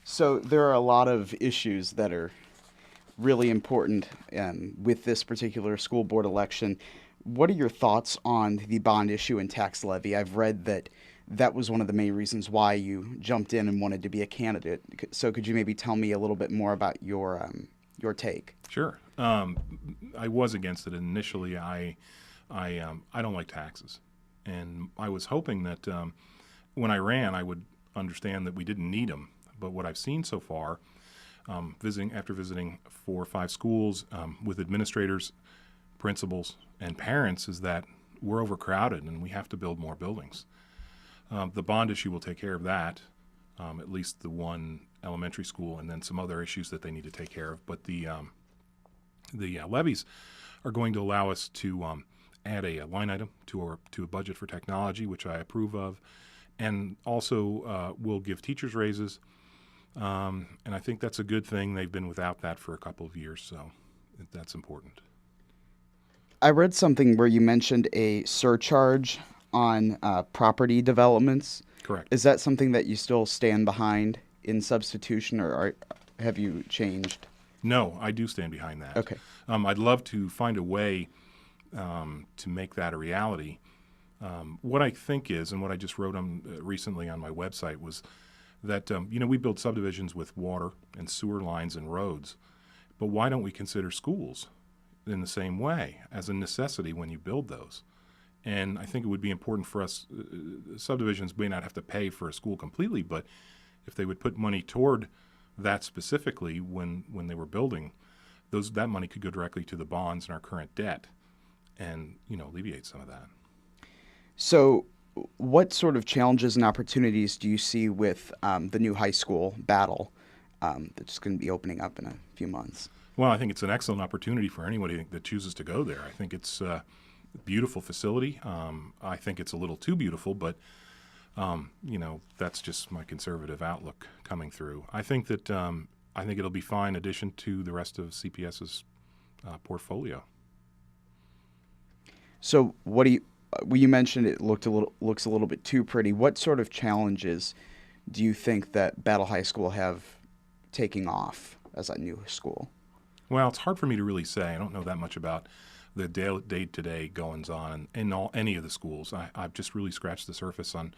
So there are a lot of issues that are really important with this particular school board election. What are your thoughts on the bond issue and tax levy? I've read that that was one of the main reasons why you jumped in and wanted to be a candidate. So could you maybe tell me a little bit more about your take? Sure. I was against it initially. I don't like taxes, and I was hoping that when I ran, I would understand that we didn't need them. But what I've seen so far, visiting 4 or 5 schools with administrators, principals, and parents, is that we're overcrowded and we have to build more buildings. The bond issue will take care of that, at least the one elementary school, and then some other issues that they need to take care of. But the levies are going to allow us to add a line item to a budget for technology, which I approve of, and also will give teachers raises. And I think that's a good thing. They've been without that for a couple of years, so that's important. I read something where you mentioned a surcharge on property developments. Correct. Is that something that you still stand behind in substitution, or have you changed? No, I do stand behind that. Okay. I'd love to find a way to make that a reality. What I think is, and what I just wrote on recently on my website, was that we build subdivisions with water and sewer lines and roads, but why don't we consider schools in the same way as a necessity when you build those? And I think it would be important for us. Subdivisions may not have to pay for a school completely, but if they would put money toward that specifically when they were building, that money could go directly to the bonds and our current debt, and alleviate some of that. So, what sort of challenges and opportunities do you see with the new high school battle that's going to be opening up in a few months? Well, I think it's an excellent opportunity for anybody that chooses to go there. I think it's a beautiful facility. I think it's a little too beautiful, but that's just my conservative outlook coming through. I think it'll be fine addition to the rest of CPS's portfolio. So, what do you? Well, you mentioned it looks a little bit too pretty. What sort of challenges do you think that Battle High School have taking off as a new school? Well, it's hard for me to really say. I don't know that much about the day-to-day goings-on in any of the schools. I've just really scratched the surface on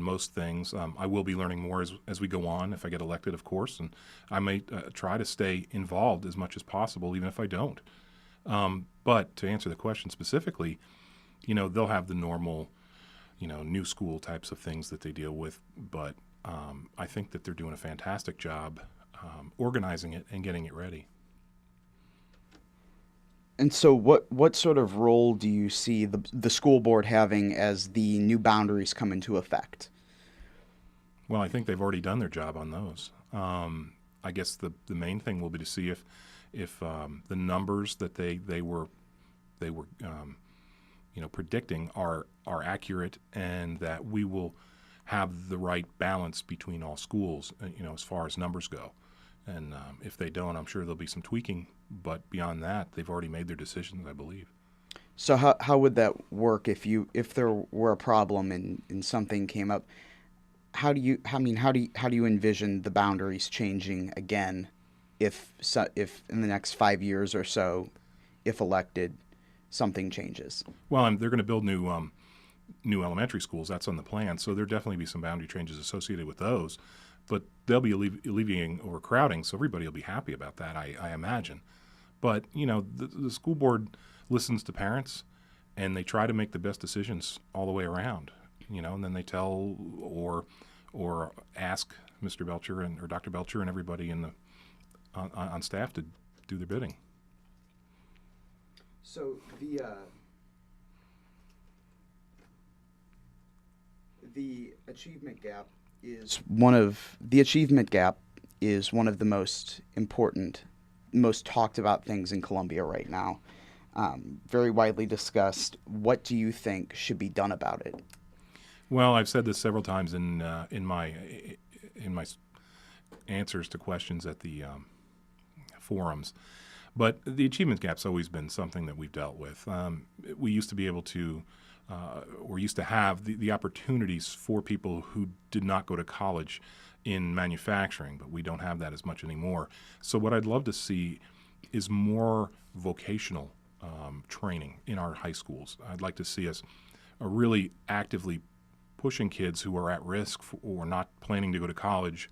most things. I will be learning more as we go on, if I get elected, of course, and I may try to stay involved as much as possible, even if I don't. But to answer the question specifically, they'll have the normal, new school types of things that they deal with, but I think that they're doing a fantastic job organizing it and getting it ready. And so, what sort of role do you see the school board having as the new boundaries come into effect? Well, I think they've already done their job on those. I guess the main thing will be to see if the numbers that they were predicting are accurate, and that we will have the right balance between all schools, as far as numbers go. And if they don't, I'm sure there'll be some tweaking. But beyond that, they've already made their decisions, I believe. So how would that work if there were a problem and something came up? How do you envision the boundaries changing again if in the next 5 years or so, if elected, something changes? Well, they're going to build new elementary schools. That's on the plan. So there'll definitely be some boundary changes associated with those. But they'll be alleviating overcrowding, so everybody will be happy about that, I imagine. But, the school board listens to parents, and they try to make the best decisions all the way around, and then they tell or ask Mr. Belcher or Dr. Belcher and everybody on staff to do their bidding. So the achievement gap is one of the most important, most talked about things in Columbia right now. Very widely discussed. What do you think should be done about it? Well, I've said this several times in my answers to questions at the forums, but the achievement gap's always been something that we've dealt with. We used to be able to or used to have the opportunities for people who did not go to college in manufacturing, but we don't have that as much anymore. So what I'd love to see is more vocational training in our high schools. I'd like to see us really actively pushing kids who are at risk or not planning to go to college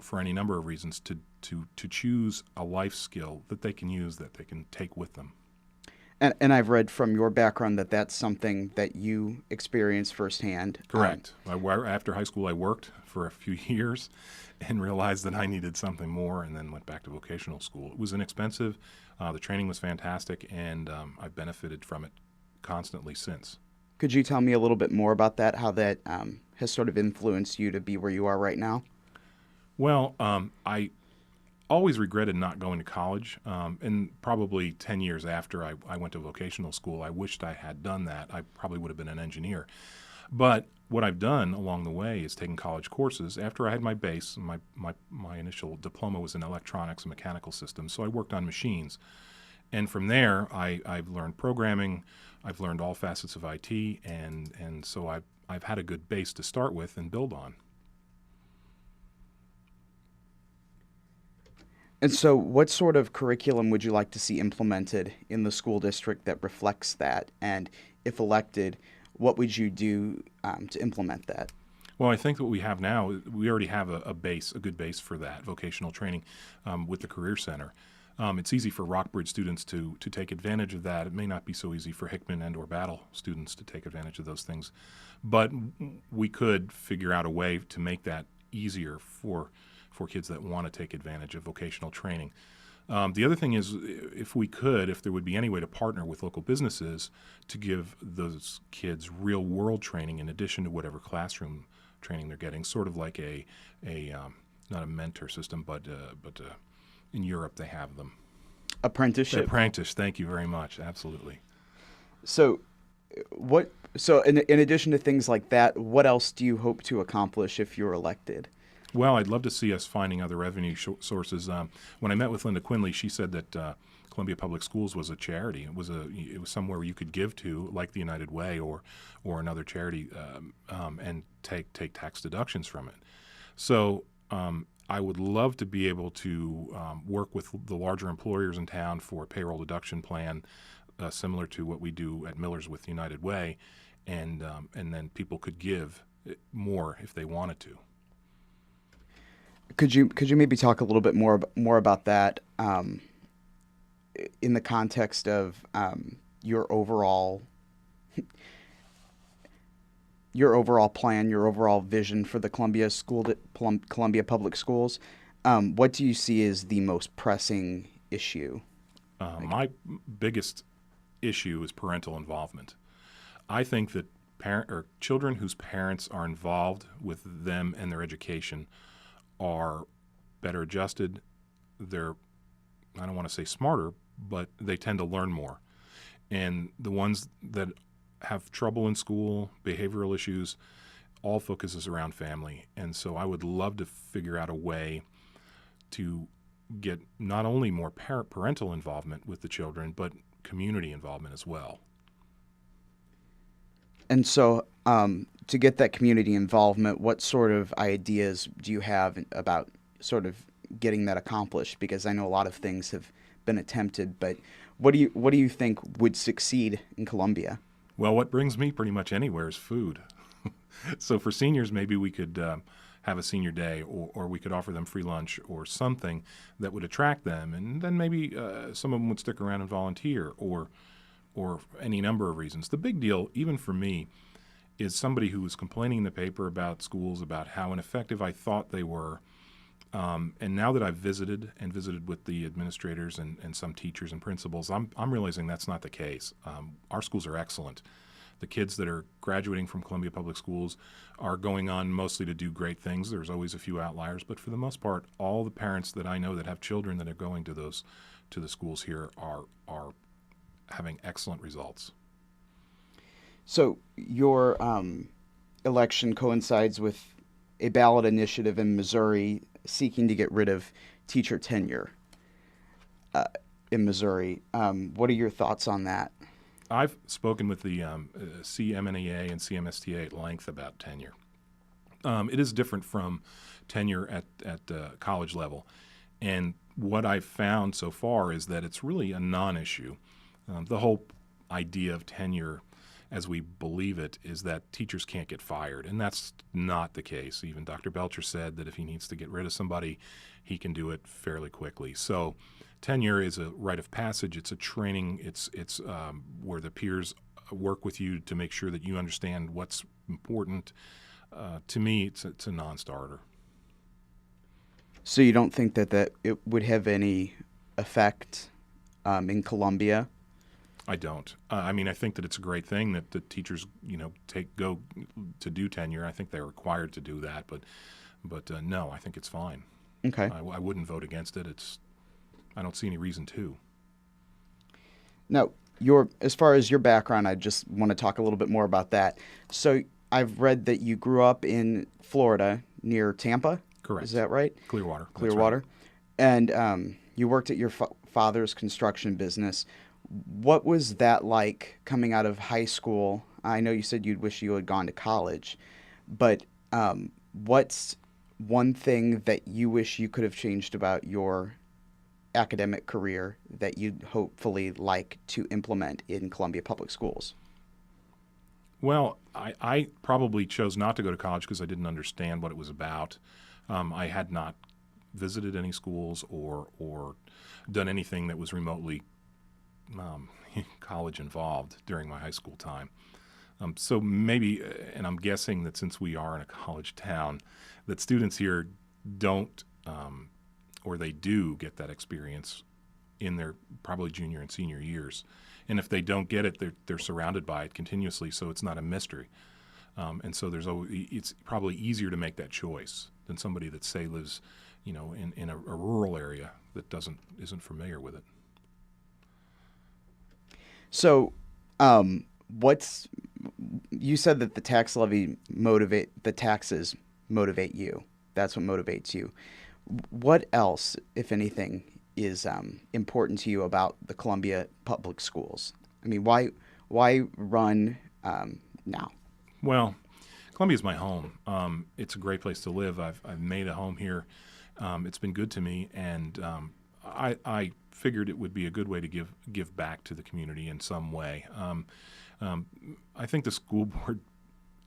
for any number of reasons to choose a life skill that they can use, that they can take with them. And I've read from your background that that's something that you experienced firsthand. Correct. After high school, I worked for a few years and realized that I needed something more, and then went back to vocational school. It was inexpensive. The training was fantastic, and I've benefited from it constantly since. Could you tell me a little bit more about that, how that has sort of influenced you to be where you are right now? Well, I always regretted not going to college, and probably 10 years after I went to vocational school, I wished I had done that. I probably would have been an engineer. But what I've done along the way is taken college courses. After I had my base, my initial diploma was in electronics and mechanical systems, so I worked on machines. And from there, I've learned programming, I've learned all facets of IT, and so I've had a good base to start with and build on. And so what sort of curriculum would you like to see implemented in the school district that reflects that? And if elected, what would you do to implement that? Well, I think what we have now, we already have a good base for that, vocational training with the Career Center. It's easy for Rockbridge students to take advantage of that. It may not be so easy for Hickman and or Battle students to take advantage of those things. But we could figure out a way to make that easier for kids that want to take advantage of vocational training. The other thing is, if there would be any way to partner with local businesses to give those kids real world training in addition to whatever classroom training they're getting, sort of like a not a mentor system, but in Europe they have them. Apprenticeship. Apprentice, thank you very much. Absolutely. So in addition to things like that, what else do you hope to accomplish if you're elected? Well, I'd love to see us finding other revenue sources. When I met with Linda Quinley, she said that Columbia Public Schools was a charity. It was somewhere you could give to, like the United Way or another charity, and take tax deductions from it. So I would love to be able to work with the larger employers in town for a payroll deduction plan, similar to what we do at Miller's with United Way, and then people could give more if they wanted to. Could you maybe talk a little bit more about that in the context of your overall plan, your overall vision for the Columbia Public Schools? What do you see as the most pressing issue? My biggest issue is parental involvement. I think that children whose parents are involved with them and their education are better adjusted. They're, I don't want to say smarter, but they tend to learn more. And the ones that have trouble in school, behavioral issues, all focuses around family. And so I would love to figure out a way to get not only more parental involvement with the children, but community involvement as well. And so to get that community involvement, what sort of ideas do you have about sort of getting that accomplished? Because I know a lot of things have been attempted, but what do you think would succeed in Columbia? Well, what brings me pretty much anywhere is food. So for seniors, maybe we could have a senior day, or we could offer them free lunch or something that would attract them, and then maybe some of them would stick around and volunteer, or any number of reasons. The big deal, even for me, is somebody who was complaining in the paper about schools, about how ineffective I thought they were. And now that I've visited with the administrators and some teachers and principals, I'm realizing that's not the case. Our schools are excellent. The kids that are graduating from Columbia Public Schools are going on mostly to do great things. There's always a few outliers, but for the most part, all the parents that I know that have children that are going to the schools here are having excellent results. So your election coincides with a ballot initiative in Missouri seeking to get rid of teacher tenure in Missouri. What are your thoughts on that? I've spoken with the CMNEA and CMSTA at length about tenure. It is different from tenure at college level. And what I've found so far is that it's really a non-issue. The whole idea of tenure, as we believe it, is that teachers can't get fired. And that's not the case. Even Dr. Belcher said that if he needs to get rid of somebody, he can do it fairly quickly. So tenure is a rite of passage. It's a training. It's where the peers work with you to make sure that you understand what's important. To me, it's a non-starter. So you don't think that it would have any effect in Columbia? I don't. I mean, I think that it's a great thing that the teachers, go to do tenure. I think they're required to do that, but no, I think it's fine. Okay. I wouldn't vote against it. I don't see any reason to. Now, as far as your background, I just want to talk a little bit more about that. So I've read that you grew up in Florida near Tampa. Correct. Is that right? Clearwater. That's Clearwater. right. And you worked at your father's construction business. What was that like coming out of high school? I know you said you'd wish you had gone to college, but what's one thing that you wish you could have changed about your academic career that you'd hopefully like to implement in Columbia Public Schools? Well, I probably chose not to go to college because I didn't understand what it was about. I had not visited any schools or done anything that was remotely college involved during my high school time. So maybe, and I'm guessing that since we are in a college town, that students here don't, or they do get that experience in their probably junior and senior years. And if they don't get it, they're surrounded by it continuously, so it's not a mystery. And so it's probably easier to make that choice than somebody that, say, lives, in a rural area that isn't familiar with it. So, you said that the taxes motivate you. That's what motivates you. What else, if anything, is important to you about the Columbia Public Schools? I mean, why run now? Well, Columbia is my home. It's a great place to live. I've made a home here. It's been good to me, and I figured it would be a good way to give back to the community in some way. I think the school board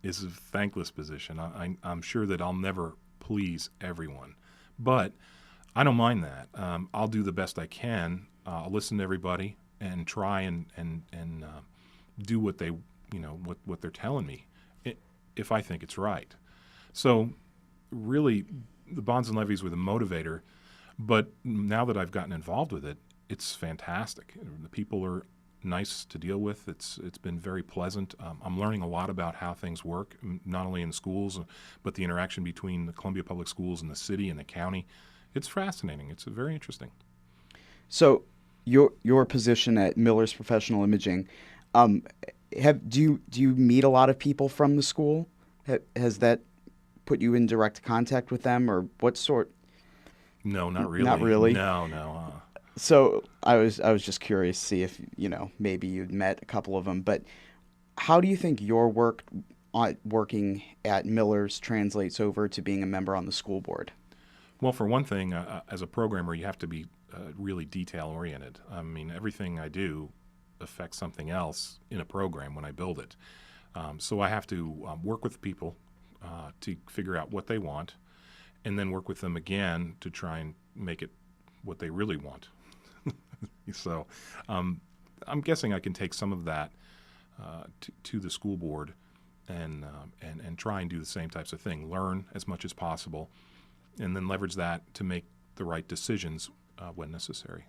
is a thankless position. I'm sure that I'll never please everyone, but I don't mind that. I'll do the best I can. I'll listen to everybody and try and do what they, what they're telling me, if I think it's right. So, really, the bonds and levies were the motivator. But now that I've gotten involved with it, it's fantastic. The people are nice to deal with. It's been very pleasant. I'm learning a lot about how things work, not only in schools, but the interaction between the Columbia Public Schools and the city and the county. It's fascinating. It's very interesting. So, your position at Miller's Professional Imaging, do you meet a lot of people from the school? Has that put you in direct contact with them, or what sort? No, not really. Not really. No. So I was just curious to see if maybe you'd met a couple of them. But how do you think your working at Miller's translates over to being a member on the school board? Well, for one thing, as a programmer, you have to be really detail oriented. I mean, everything I do affects something else in a program when I build it. So I have to work with people to figure out what they want, and then work with them again to try and make it what they really want. So I'm guessing I can take some of that to the school board and try and do the same types of thing, learn as much as possible, and then leverage that to make the right decisions when necessary.